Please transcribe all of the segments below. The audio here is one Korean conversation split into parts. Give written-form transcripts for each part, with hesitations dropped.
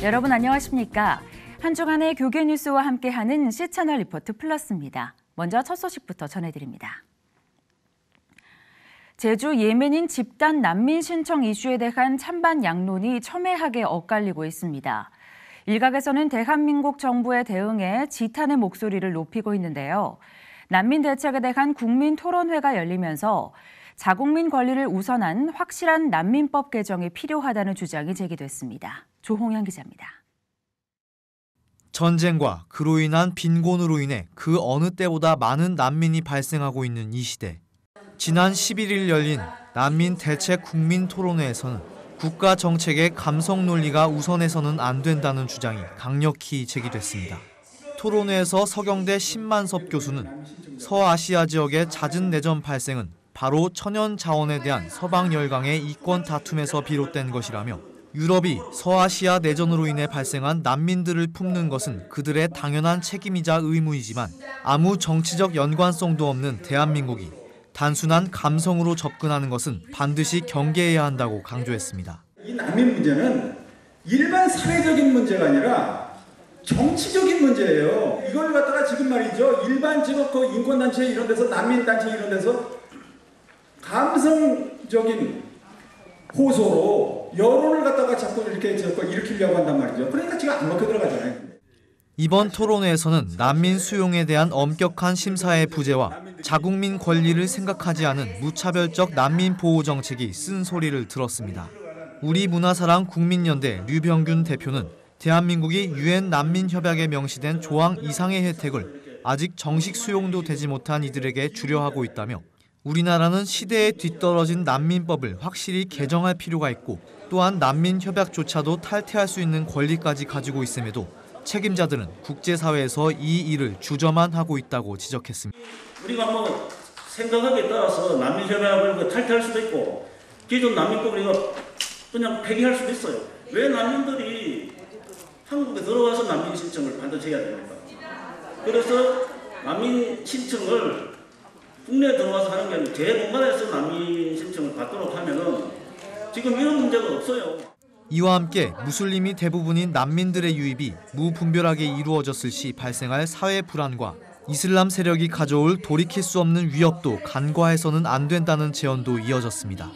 여러분 안녕하십니까? 한 주간의 교계 뉴스와 함께하는 C채널 리포트 플러스입니다. 먼저 첫 소식부터 전해드립니다. 제주 예멘인 집단 난민 신청 이슈에 대한 찬반 양론이 첨예하게 엇갈리고 있습니다. 일각에서는 대한민국 정부의 대응에 지탄의 목소리를 높이고 있는데요. 난민 대책에 대한 국민 토론회가 열리면서 자국민 권리를 우선한 확실한 난민법 개정이 필요하다는 주장이 제기됐습니다. 조홍현 기자입니다. 전쟁과 그로 인한 빈곤으로 인해 그 어느 때보다 많은 난민이 발생하고 있는 이 시대. 지난 11일 열린 난민 대책 국민 토론회에서는 국가 정책의 감성 논리가 우선해서는 안 된다는 주장이 강력히 제기됐습니다. 토론회에서 서경대 신만섭 교수는 서아시아 지역의 잦은 내전 발생은 바로 천연 자원에 대한 서방 열강의 이권 다툼에서 비롯된 것이라며 유럽이 서아시아 내전으로 인해 발생한 난민들을 품는 것은 그들의 당연한 책임이자 의무이지만 아무 정치적 연관성도 없는 대한민국이 단순한 감성으로 접근하는 것은 반드시 경계해야 한다고 강조했습니다. 이 난민 문제는 일반 사회적인 문제가 아니라 정치적인 문제예요. 이걸 갖다가 지금 말이죠. 일반 지금 그 인권단체 이런 데서 난민단체 이런 데서 감성적인 호소로 여론을 갖다가 자꾸 이렇게 일으키려고 한단 말이죠. 그러니까 지금 안 먹혀 들어가잖아요. 이번 토론회에서는 난민 수용에 대한 엄격한 심사의 부재와 자국민 권리를 생각하지 않은 무차별적 난민 보호 정책이 쓴소리를 들었습니다. 우리문화사랑 국민연대 류병균 대표는 대한민국이 유엔 난민협약에 명시된 조항 이상의 혜택을 아직 정식 수용도 되지 못한 이들에게 주려 하고 있다며 우리나라는 시대에 뒤떨어진 난민법을 확실히 개정할 필요가 있고 또한 난민협약조차도 탈퇴할 수 있는 권리까지 가지고 있음에도 책임자들은 국제사회에서 이 일을 주저만 하고 있다고 지적했습니다. 우리가 뭐 생각하기에 따라서 난민협약을 탈퇴할 수도 있고 기존 난민법을 그냥 폐기할 수도 있어요. 왜 난민들이 한국에 들어와서 난민 신청을 반드시 해야 됩니까? 그래서 난민 신청을 국내에 들어와서 하는 게 아니고 대공간에서 난민 신청을 받도록 하면은 지금 이런 문제가 없어요. 이와 함께 무슬림이 대부분인 난민들의 유입이 무분별하게 이루어졌을 시 발생할 사회 불안과 이슬람 세력이 가져올 돌이킬 수 없는 위협도 간과해서는 안 된다는 제언도 이어졌습니다.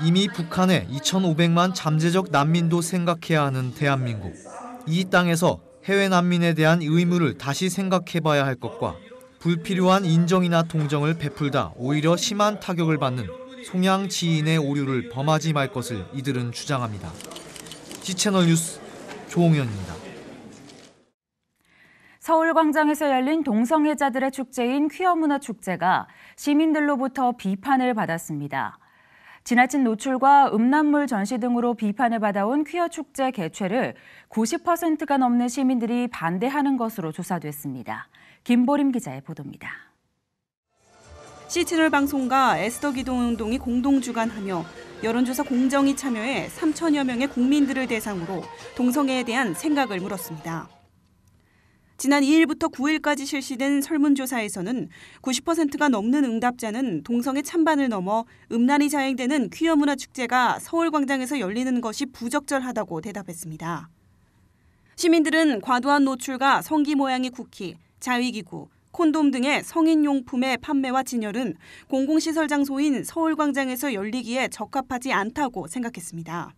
이미 북한의 2,500만 잠재적 난민도 생각해야 하는 대한민국. 이 땅에서 해외 난민에 대한 의무를 다시 생각해봐야 할 것과 불필요한 인정이나 동정을 베풀다 오히려 심한 타격을 받는 송양 지인의 오류를 범하지 말 것을 이들은 주장합니다. C채널 뉴스 조홍현입니다. 서울광장에서 열린 동성애자들의 축제인 퀴어문화축제가 시민들로부터 비판을 받았습니다. 지나친 노출과 음란물 전시 등으로 비판을 받아온 퀴어축제 개최를 90%가 넘는 시민들이 반대하는 것으로 조사됐습니다. 김보림 기자의 보도입니다. C채널 방송과 에스더 기동운동이 공동 주관하며 여론조사 공정위 참여해 3천여 명의 국민들을 대상으로 동성애에 대한 생각을 물었습니다. 지난 2일부터 9일까지 실시된 설문조사에서는 90%가 넘는 응답자는 동성애 찬반을 넘어 음란이 자행되는 퀴어 문화 축제가 서울광장에서 열리는 것이 부적절하다고 대답했습니다. 시민들은 과도한 노출과 성기 모양의 쿠키, 자위기구, 콘돔 등의 성인용품의 판매와 진열은 공공시설 장소인 서울광장에서 열리기에 적합하지 않다고 생각했습니다.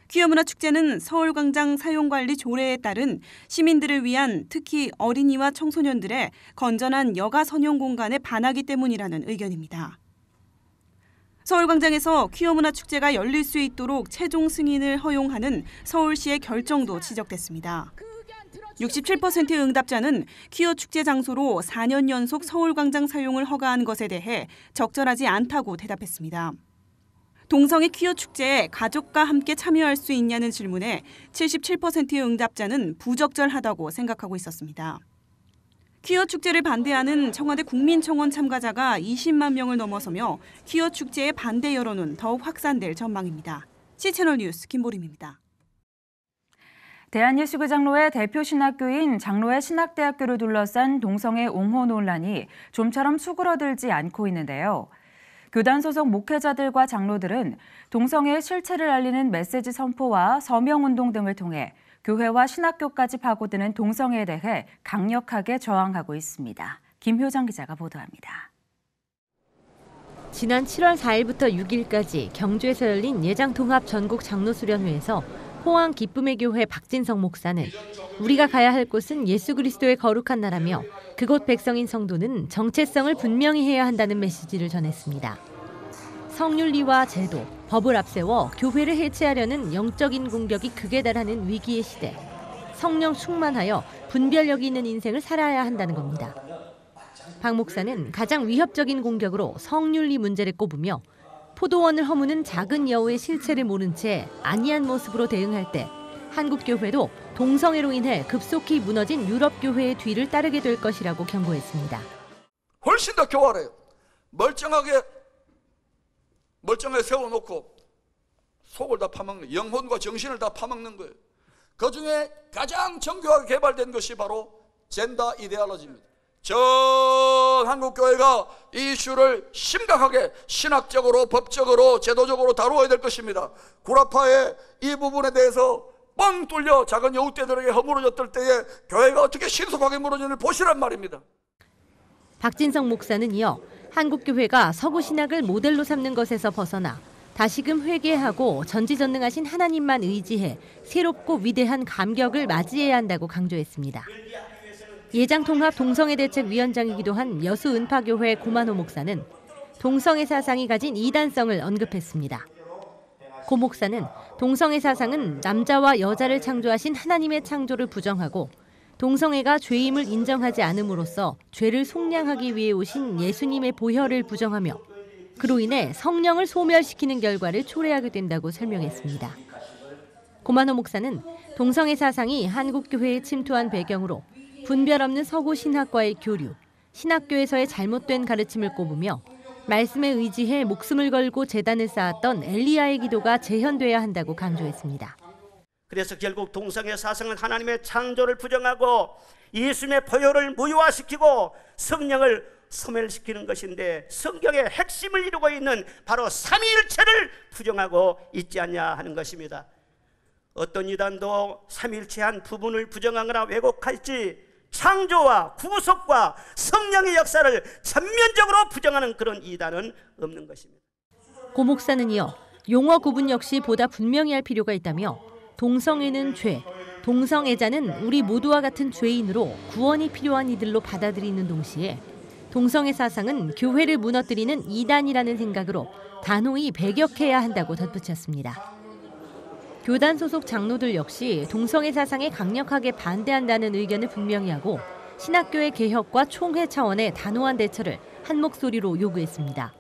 퀴어문화축제는 서울광장 사용관리 조례에 따른 시민들을 위한 특히 어린이와 청소년들의 건전한 여가 선용 공간에 반하기 때문이라는 의견입니다. 서울광장에서 퀴어문화축제가 열릴 수 있도록 최종 승인을 허용하는 서울시의 결정도 지적됐습니다. 67%의 응답자는 퀴어 축제 장소로 4년 연속 서울광장 사용을 허가한 것에 대해 적절하지 않다고 대답했습니다. 동성애 퀴어 축제에 가족과 함께 참여할 수 있냐는 질문에 77%의 응답자는 부적절하다고 생각하고 있었습니다. 퀴어 축제를 반대하는 청와대 국민청원 참가자가 20만 명을 넘어서며 퀴어 축제의 반대 여론은 더욱 확산될 전망입니다. C채널 뉴스 김보림입니다. 대한예수교 장로회 대표 신학교인 장로회 신학대학교를 둘러싼 동성애 옹호 논란이 좀처럼 수그러들지 않고 있는데요. 교단 소속 목회자들과 장로들은 동성애의 실체를 알리는 메시지 선포와 서명운동 등을 통해 교회와 신학교까지 파고드는 동성애에 대해 강력하게 저항하고 있습니다. 김효정 기자가 보도합니다. 지난 7월 4일부터 6일까지 경주에서 열린 예장통합 전국 장로수련회에서 포항 기쁨의 교회 박진성 목사는 우리가 가야 할 곳은 예수 그리스도의 거룩한 나라며 그곳 백성인 성도는 정체성을 분명히 해야 한다는 메시지를 전했습니다. 성윤리와 제도, 법을 앞세워 교회를 해체하려는 영적인 공격이 극에 달하는 위기의 시대. 성령 충만하여 분별력이 있는 인생을 살아야 한다는 겁니다. 박 목사는 가장 위협적인 공격으로 성윤리 문제를 꼽으며 포도원을 허무는 작은 여우의 실체를 모른 채 안이한 모습으로 대응할 때 한국 교회도 동성애로 인해 급속히 무너진 유럽 교회의 뒤를 따르게 될 것이라고 경고했습니다. 훨씬 더 교활해요. 멀쩡하게 세워놓고 속을 다 파먹는, 영혼과 정신을 다 파먹는 거예요. 그중에 가장 정교하게 개발된 것이 바로 젠더 이데올로지입니다. 전 한국교회가 이 이슈를 심각하게 신학적으로, 법적으로, 제도적으로 다루어야 될 것입니다. 구라파의 이 부분에 대해서 뻥 뚫려 작은 여우떼들에게 허물어졌을 때에 교회가 어떻게 신속하게 무너지는지 보시란 말입니다. 박진성 목사는 이어 한국교회가 서구 신학을 모델로 삼는 것에서 벗어나 다시금 회개하고 전지전능하신 하나님만 의지해 새롭고 위대한 감격을 맞이해야 한다고 강조했습니다. 예장통합 동성애대책위원장이기도 한 여수은파교회 고만호 목사는 동성애 사상이 가진 이단성을 언급했습니다. 고 목사는 동성애 사상은 남자와 여자를 창조하신 하나님의 창조를 부정하고 동성애가 죄임을 인정하지 않음으로써 죄를 속량하기 위해 오신 예수님의 보혈을 부정하며 그로 인해 성령을 소멸시키는 결과를 초래하게 된다고 설명했습니다. 고만호 목사는 동성애 사상이 한국교회에 침투한 배경으로 분별 없는 서구 신학과의 교류, 신학교에서의 잘못된 가르침을 꼽으며 말씀에 의지해 목숨을 걸고 제단을 쌓았던 엘리야의 기도가 재현돼야 한다고 강조했습니다. 그래서 결국 동성애 사상은 하나님의 창조를 부정하고 예수님의 보혈을 무효화시키고 성령을 소멸시키는 것인데 성경의 핵심을 이루고 있는 바로 삼위일체를 부정하고 있지 않냐 하는 것입니다. 어떤 이단도 삼위일체한 부분을 부정하거나 왜곡할지 창조와 구속과 성령의 역사를 전면적으로 부정하는 그런 이단은 없는 것입니다. 고 목사는 이어 용어 구분 역시 보다 분명히 할 필요가 있다며 동성애는 죄, 동성애자는 우리 모두와 같은 죄인으로 구원이 필요한 이들로 받아들이는 동시에 동성애 사상은 교회를 무너뜨리는 이단이라는 생각으로 단호히 배격해야 한다고 덧붙였습니다. 교단 소속 장로들 역시 동성애 사상에 강력하게 반대한다는 의견을 분명히 하고 신학교의 개혁과 총회 차원의 단호한 대처를 한 목소리로 요구했습니다.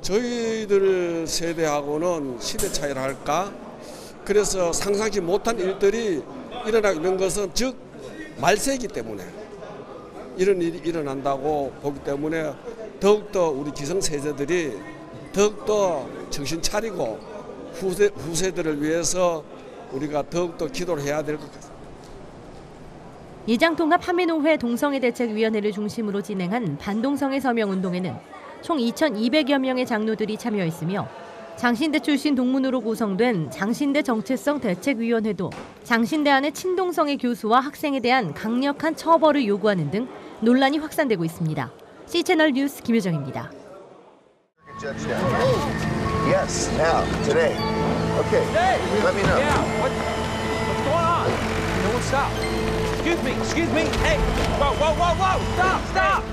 저희들 세대하고는 시대 차이를 할까? 그래서 상상치 못한 일들이 일어나고 있는 것은 즉 말세이기 때문에 이런 일이 일어난다고 보기 때문에 더욱더 우리 기성세대들이 더욱더 정신 차리고 후세들을 위해서 우리가 더욱더 기도를 해야 될 것 같습니다. 예장통합 한민호회 동성애대책위원회를 중심으로 진행한 반동성애 서명운동에는 총 2,200여 명의 장로들이 참여했으며 장신대 출신 동문으로 구성된 장신대 정체성 대책위원회도 장신대 안의 친동성애 교수와 학생에 대한 강력한 처벌을 요구하는 등 논란이 확산되고 있습니다. C채널 뉴스 김효정입니다. Yes, now, today. Okay, let me know. Yeah, what's going on? No one stop. Excuse me. Hey, whoa, stop.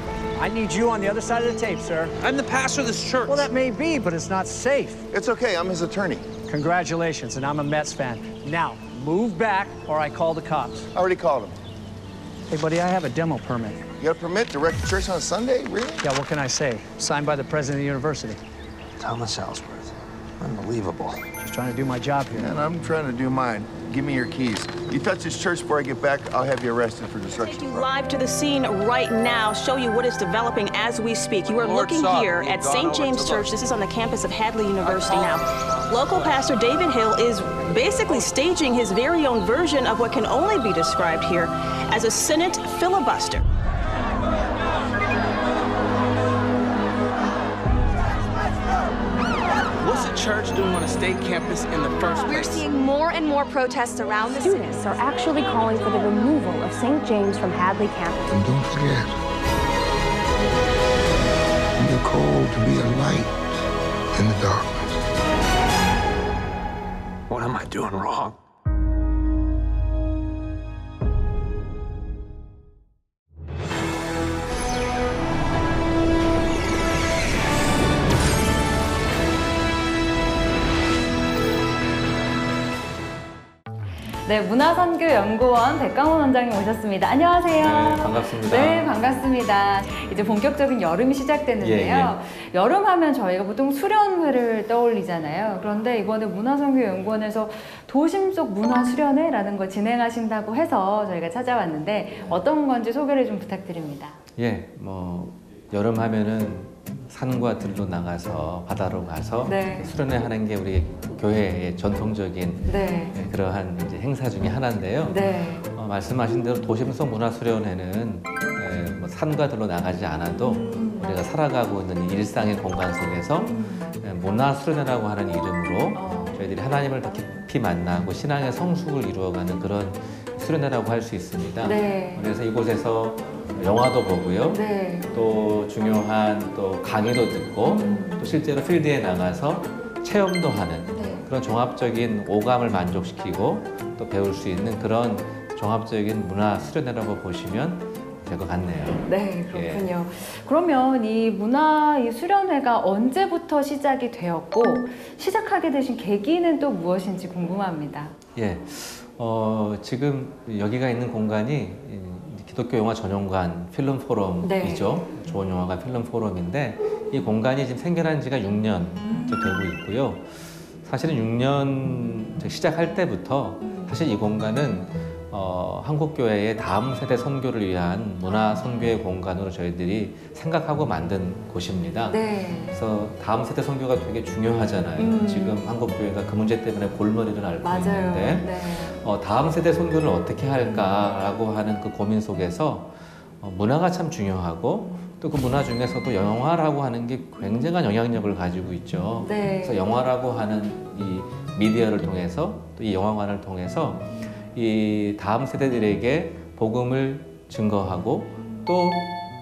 I need you on the other side of the tape, sir. I'm the pastor of this church. Well, that may be, but it's not safe. It's okay, I'm his attorney. Congratulations, and I'm a Mets fan. Now, move back or I call the cops. I already called him. Hey, buddy, I have a demo permit. You got a permit to wreck the church on a Sunday? Really? Yeah, what can I say? Signed by the president of the university. Thomas Ellsworth. Unbelievable. Just trying to do my job here. And I'm trying to do mine. Give me your keys. You touch this church before I get back, I'll have you arrested for destruction. Take you live to the scene right now, show you what is developing as we speak. You are looking here at St. James Church. This is on the campus of Hadley University now. Local pastor David Hill is basically staging his very own version of what can only be described here as a Senate filibuster. church doing on a state campus in the first We're place? seeing more and more protests around the city. Students are actually calling for the removal of St. James from Hadley campus. And don't forget, you're called to be a light in the darkness. What am I doing wrong? 네, 문화선교연구원 백강원 원장님 오셨습니다. 안녕하세요. 네, 반갑습니다. 네, 반갑습니다. 이제 본격적인 여름이 시작됐는데요. 여름 하면 저희가 보통 수련회를 떠올리잖아요. 그런데 이번에 문화선교연구원에서 도심 속 문화수련회라는 걸 진행하신다고 해서 저희가 찾아왔는데 어떤 건지 소개를 좀 부탁드립니다. 예, 여름 하면은 산과 들로 나가서 바다로 가서 수련회 하는 게 우리 교회의 전통적인 그러한 이제 행사 중에 하나인데요. 말씀하신 대로 도심 속 문화 수련회는 산과 들로 나가지 않아도 우리가 살아가고 있는 일상의 공간 속에서 문화 수련회라고 하는 이름으로 저희들이 하나님을 더 깊이 만나고 신앙의 성숙을 이루어가는 그런 수련회라고 할 수 있습니다. 그래서 이곳에서 영화도 보고요. 또 중요한 또 강의도 듣고 또 실제로 필드에 나가서 체험도 하는 그런 종합적인 오감을 만족시키고 또 배울 수 있는 그런 종합적인 문화 수련회라고 보시면 될 것 같네요. 네, 그렇군요. 그러면 이 문화 수련회가 언제부터 시작이 되었고 시작하게 되신 계기는 또 무엇인지 궁금합니다. 예, 지금 여기가 있는 공간이 기독교 영화 전용관 필름 포럼이죠. 좋은 영화가 필름 포럼인데 이 공간이 지금 생겨난 지가 6년 되고 있고요. 사실은 6년 시작할 때부터 사실 이 공간은 한국교회의 다음 세대 선교를 위한 문화 선교의 공간으로 저희들이 생각하고 만든 곳입니다. 그래서 다음 세대 선교가 되게 중요하잖아요. 지금 한국교회가 그 문제 때문에 골머리를 앓고 있는데 다음 세대 선교를 어떻게 할까라고 하는 그 고민 속에서 문화가 참 중요하고 또 그 문화 중에서도 영화라고 하는 게 굉장한 영향력을 가지고 있죠. 그래서 영화라고 하는 이 미디어를 통해서 또 이 영화관을 통해서 이 다음 세대들에게 복음을 증거하고 또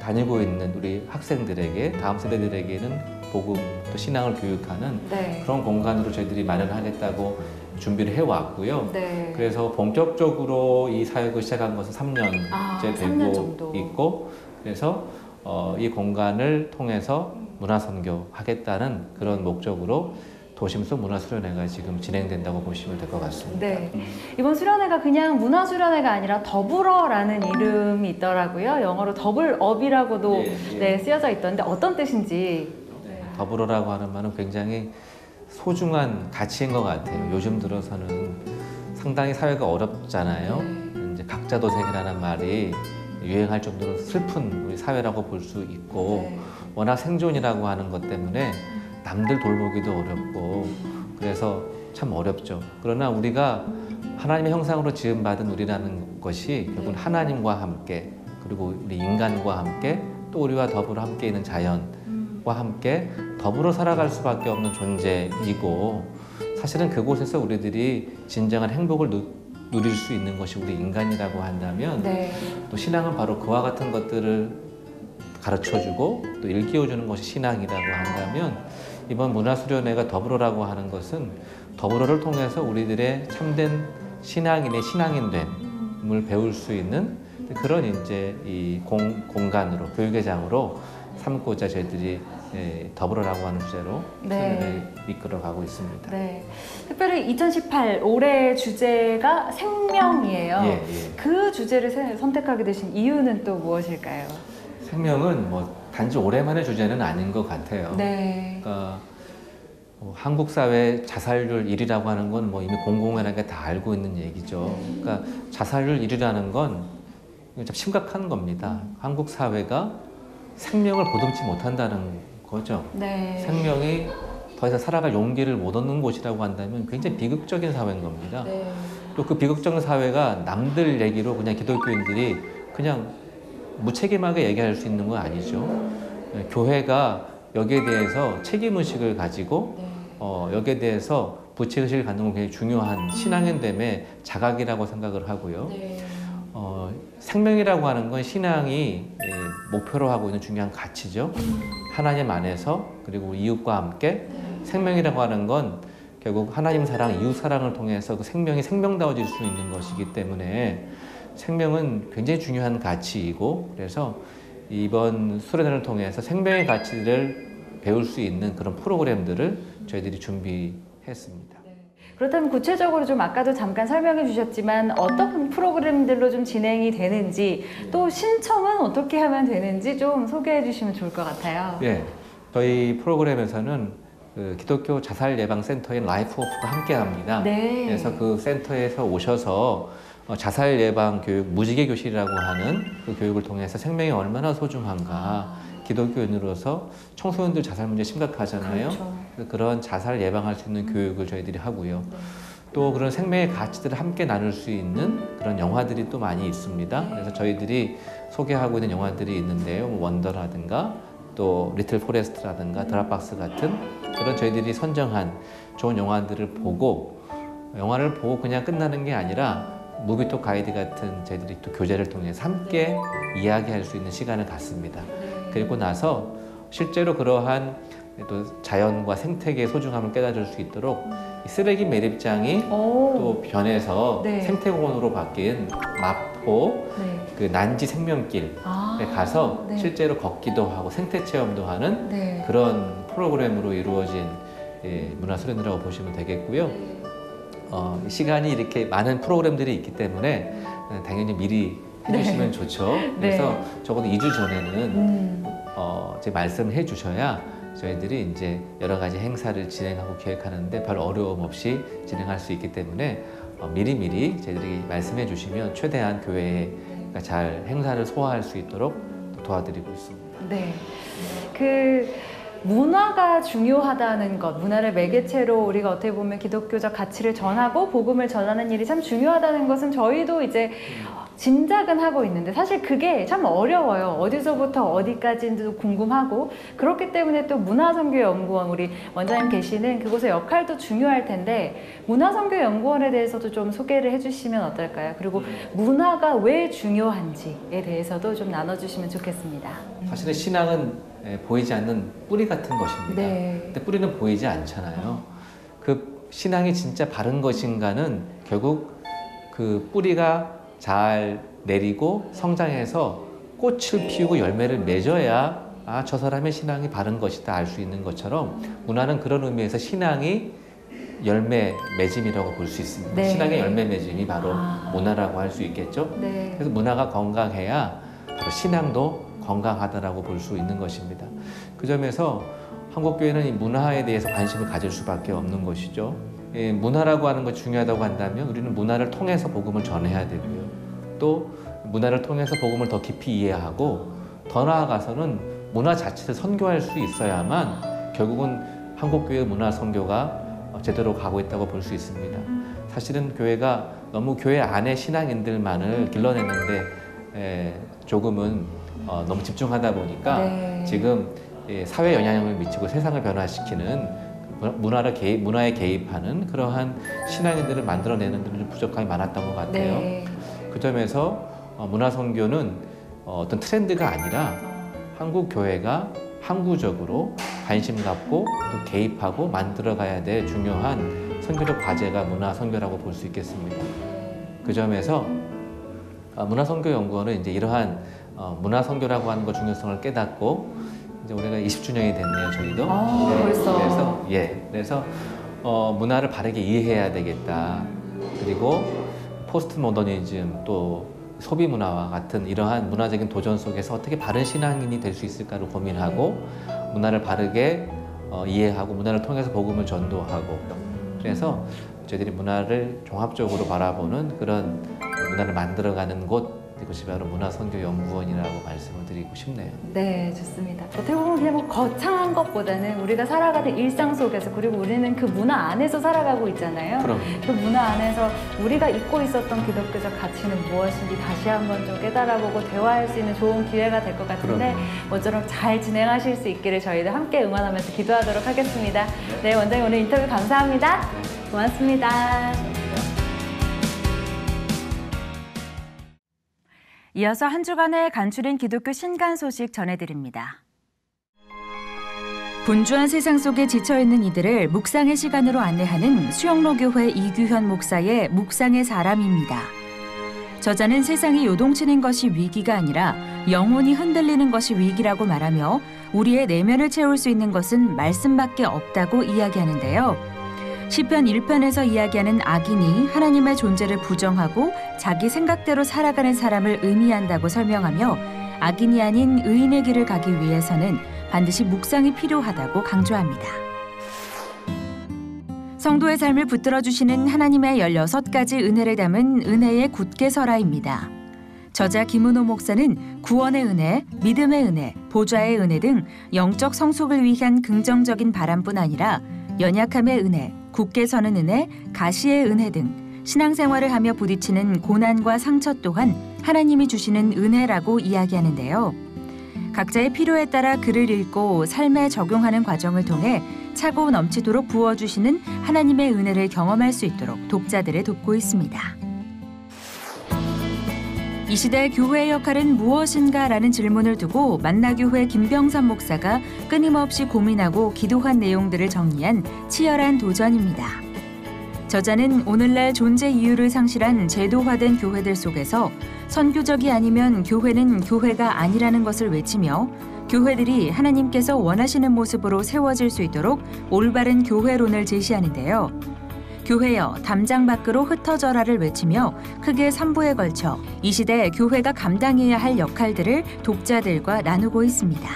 다니고 있는 우리 학생들에게 다음 세대들에게는 복음 또 신앙을 교육하는 그런 공간으로 저희들이 마련하겠다고 준비를 해왔고요. 그래서 본격적으로 이 사역을 시작한 것은 3년째 되고 있고 그래서 이 공간을 통해서 문화선교 하겠다는 그런 목적으로 도심 속 문화수련회가 지금 진행된다고 보시면 될 것 같습니다. 이번 수련회가 그냥 문화수련회가 아니라 더불어라는 이름이 있더라고요. 영어로 더블업이라고도 쓰여져 있던데 어떤 뜻인지. 더불어라고 하는 말은 굉장히 소중한 가치인 것 같아요. 요즘 들어서는 상당히 사회가 어렵잖아요. 이제 각자도생이라는 말이 유행할 정도로 슬픈 우리 사회라고 볼 수 있고 워낙 생존이라고 하는 것 때문에 남들 돌보기도 어렵고 그래서 참 어렵죠. 그러나 우리가 하나님의 형상으로 지음받은 우리라는 것이 결국은 하나님과 함께 그리고 우리 인간과 함께 또 우리와 더불어 함께 있는 자연과 함께 더불어 살아갈 수밖에 없는 존재이고 사실은 그곳에서 우리들이 진정한 행복을 누릴 수 있는 것이 우리 인간이라고 한다면 또 신앙은 바로 그와 같은 것들을 가르쳐주고 또 일깨워주는 것이 신앙이라고 한다면 이번 문화수련회가 더불어라고 하는 것은 더불어를 통해서 우리들의 참된 신앙인의 신앙인됨을 배울 수 있는 그런 이제 이 공간으로 교육의 장으로 삼고자 저희들이 더불어라고 하는 주제로 수련회를 이끌어가고 있습니다. 특별히 2018 올해 주제가 생명이에요. 그 주제를 선택하게 되신 이유는 또 무엇일까요? 생명은 단지 올해만의 주제는 아닌 것 같아요. 그러니까 한국 사회 자살률 1위라고 하는 건 이미 공공연하게 다 알고 있는 얘기죠. 그러니까 자살률 1위라는 건 참 심각한 겁니다. 한국 사회가 생명을 보듬지 못한다는 거죠. 생명이 더 이상 살아갈 용기를 못 얻는 곳이라고 한다면 굉장히 비극적인 사회인 겁니다. 또 그 비극적인 사회가 남들 얘기로 그냥 기독교인들이 그냥 무책임하게 얘기할 수 있는 건 아니죠. 교회가 여기에 대해서 책임의식을 가지고 여기에 대해서 부채의식을 갖는 건 굉장히 중요한 신앙인됨의 자각이라고 생각을 하고요. 생명이라고 하는 건 신앙이 목표로 하고 있는 중요한 가치죠. 하나님 안에서 그리고 이웃과 함께 생명이라고 하는 건 결국 하나님 사랑, 이웃 사랑을 통해서 그 생명이 생명다워질 수 있는 것이기 때문에 생명은 굉장히 중요한 가치이고 그래서 이번 수련회를 통해서 생명의 가치를 배울 수 있는 그런 프로그램들을 저희들이 준비했습니다. 그렇다면 구체적으로 좀 아까도 잠깐 설명해 주셨지만 어떤 프로그램들로 좀 진행이 되는지 또 신청은 어떻게 하면 되는지 좀 소개해 주시면 좋을 것 같아요. 네, 저희 프로그램에서는 그 기독교 자살 예방 센터인 라이프워크가 함께합니다. 네. 그래서 그 센터에서 오셔서 자살 예방 교육 무지개 교실이라고 하는 그 교육을 통해서 생명이 얼마나 소중한가. 기독교인으로서 청소년들 자살 문제 심각하잖아요. 그렇죠. 그런 자살 예방할 수 있는 교육을 저희들이 하고요. 또 그런 생명의 가치들을 함께 나눌 수 있는 그런 영화들이 또 많이 있습니다. 그래서 저희들이 소개하고 있는 영화들이 있는데요. 원더라든가 또 리틀 포레스트라든가 드랍박스 같은 그런 저희들이 선정한 좋은 영화들을 보고 영화를 보고 그냥 끝나는 게 아니라 무비톡 가이드 같은 저희들이 또 교재를 통해서 함께 이야기할 수 있는 시간을 갖습니다. 그리고 나서 실제로 그러한 또 자연과 생태계의 소중함을 깨달을 수 있도록 쓰레기 매립장이 또 변해서 네. 생태공원으로 바뀐 마포 그 난지 생명길에 가서 네. 실제로 걷기도 하고 생태 체험도 하는 네. 그런 프로그램으로 이루어진 문화수련회라고 보시면 되겠고요. 시간이 이렇게 많은 프로그램들이 있기 때문에 당연히 미리 해주시면 좋죠. 그래서 적어도 2주 전에는 제 말씀을 해주셔야 저희들이 이제 여러 가지 행사를 진행하고 계획하는데 별 어려움 없이 진행할 수 있기 때문에 미리미리 저희들이 말씀해 주시면 최대한 교회가 잘 행사를 소화할 수 있도록 도와드리고 있습니다. 네. 문화가 중요하다는 것, 문화를 매개체로 우리가 어떻게 보면 기독교적 가치를 전하고 복음을 전하는 일이 참 중요하다는 것은 저희도 이제 짐작은 하고 있는데 사실 그게 참 어려워요. 어디서부터 어디까지도 궁금하고 그렇기 때문에 또 문화선교연구원 우리 원장님 계시는 그곳의 역할도 중요할 텐데 문화선교연구원에 대해서도 좀 소개를 해주시면 어떨까요? 그리고 문화가 왜 중요한지에 대해서도 좀 나눠주시면 좋겠습니다. 사실은 신앙은 보이지 않는 뿌리 같은 것입니다. 네. 근데 뿌리는 보이지 않잖아요. 그 신앙이 진짜 바른 것인가는 결국 그 뿌리가 잘 내리고 성장해서 꽃을 피우고 열매를 맺어야 저 사람의 신앙이 바른 것이다 알 수 있는 것처럼 문화는 그런 의미에서 신앙이 열매 맺음이라고 볼 수 있습니다. 네. 신앙의 열매 맺음이 바로 문화라고 할 수 있겠죠. 네. 그래서 문화가 건강해야 바로 신앙도 건강하다라고 볼 수 있는 것입니다. 그 점에서 한국교회는 이 문화에 대해서 관심을 가질 수밖에 없는 것이죠. 문화라고 하는 것이 중요하다고 한다면 우리는 문화를 통해서 복음을 전해야 되고요. 또 문화를 통해서 복음을 더 깊이 이해하고 더 나아가서는 문화 자체를 선교할 수 있어야만 결국은 한국교회 문화 선교가 제대로 가고 있다고 볼 수 있습니다. 사실은 교회가 너무 교회 안에 신앙인들만을 길러내는데 조금은 너무 집중하다 보니까 네. 지금 사회 영향력을 미치고 세상을 변화시키는 문화에 개입하는 그러한 신앙인들을 만들어내는 데는 좀 부족함이 많았던 것 같아요. 네. 그 점에서 문화선교는 어떤 트렌드가 아니라 한국 교회가 항구적으로 관심 갖고 또 개입하고 만들어가야 될 중요한 선교적 과제가 문화선교라고 볼 수 있겠습니다. 그 점에서 문화선교연구원은 이제 이러한 문화선교라고 하는 것 중요성을 깨닫고 이제 우리가 20주년이 됐네요, 저희도. 벌써. 그래서 문화를 바르게 이해해야 되겠다. 그리고 포스트 모더니즘 또 소비 문화와 같은 이러한 문화적인 도전 속에서 어떻게 바른 신앙인이 될 수 있을까를 고민하고 문화를 바르게 이해하고 문화를 통해서 복음을 전도하고 그래서 저희들이 문화를 종합적으로 바라보는 그런 문화를 만들어가는 곳 이것이 바로 문화선교연구원이라고 말씀을 드리고 싶네요. 네, 좋습니다. 어떻게 보면 그냥 뭐 거창한 것보다는 우리가 살아가는 일상 속에서, 그리고 우리는 그 문화 안에서 살아가고 있잖아요. 그럼. 그 문화 안에서 우리가 잊고 있었던 기독교적 가치는 무엇인지 다시 한번 좀 깨달아보고 대화할 수 있는 좋은 기회가 될 것 같은데, 모쪼록 잘 진행하실 수 있기를 저희도 함께 응원하면서 기도하도록 하겠습니다. 네, 원장님 오늘 인터뷰 감사합니다. 고맙습니다. 이어서 한 주간의 간추린 기독교 신간 소식 전해드립니다. 분주한 세상 속에 지쳐있는 이들을 묵상의 시간으로 안내하는 수영로교회 이규현 목사의 묵상의 사람입니다. 저자는 세상이 요동치는 것이 위기가 아니라 영혼이 흔들리는 것이 위기라고 말하며 우리의 내면을 채울 수 있는 것은 말씀밖에 없다고 이야기하는데요. 시편 1편에서 이야기하는 악인이 하나님의 존재를 부정하고 자기 생각대로 살아가는 사람을 의미한다고 설명하며 악인이 아닌 의인의 길을 가기 위해서는 반드시 묵상이 필요하다고 강조합니다. 성도의 삶을 붙들어주시는 하나님의 16가지 은혜를 담은 은혜의 굳게 서라입니다. 저자 김은호 목사는 구원의 은혜, 믿음의 은혜, 보좌의 은혜 등 영적 성숙을 위한 긍정적인 바람뿐 아니라 연약함의 은혜, 굳게 서는 은혜, 가시의 은혜 등 신앙생활을 하며 부딪히는 고난과 상처 또한 하나님이 주시는 은혜라고 이야기하는데요. 각자의 필요에 따라 글을 읽고 삶에 적용하는 과정을 통해 차고 넘치도록 부어주시는 하나님의 은혜를 경험할 수 있도록 독자들을 돕고 있습니다. 이 시대의 교회의 역할은 무엇인가라는 질문을 두고 만나교회 김병삼 목사가 끊임없이 고민하고 기도한 내용들을 정리한 치열한 도전입니다. 저자는 오늘날 존재 이유를 상실한 제도화된 교회들 속에서 선교적이 아니면 교회는 교회가 아니라는 것을 외치며 교회들이 하나님께서 원하시는 모습으로 세워질 수 있도록 올바른 교회론을 제시하는데요. 교회여 담장 밖으로 흩어져라를 외치며 크게 3부에 걸쳐 이 시대 교회가 감당해야 할 역할들을 독자들과 나누고 있습니다.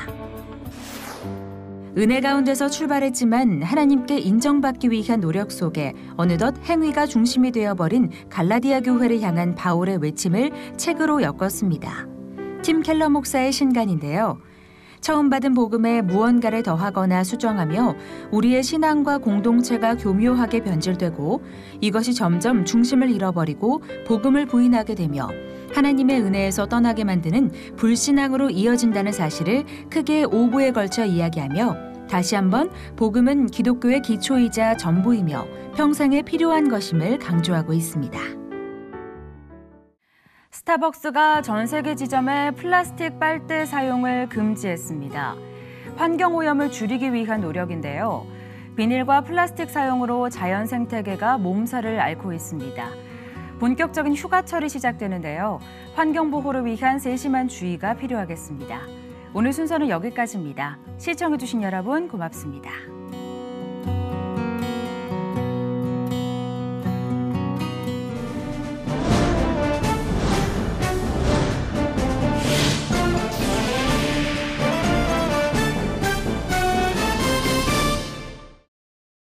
은혜 가운데서 출발했지만 하나님께 인정받기 위한 노력 속에 어느덧 행위가 중심이 되어버린 갈라디아 교회를 향한 바울의 외침을 책으로 엮었습니다. 팀 켈러 목사의 신간인데요. 처음 받은 복음에 무언가를 더하거나 수정하며 우리의 신앙과 공동체가 교묘하게 변질되고 이것이 점점 중심을 잃어버리고 복음을 부인하게 되며 하나님의 은혜에서 떠나게 만드는 불신앙으로 이어진다는 사실을 크게 5부에 걸쳐 이야기하며 다시 한번 복음은 기독교의 기초이자 전부이며 평생에 필요한 것임을 강조하고 있습니다. 스타벅스가 전 세계 지점에 플라스틱 빨대 사용을 금지했습니다. 환경오염을 줄이기 위한 노력인데요. 비닐과 플라스틱 사용으로 자연 생태계가 몸살을 앓고 있습니다. 본격적인 휴가철이 시작되는데요. 환경보호를 위한 세심한 주의가 필요하겠습니다. 오늘 순서는 여기까지입니다. 시청해주신 여러분 고맙습니다.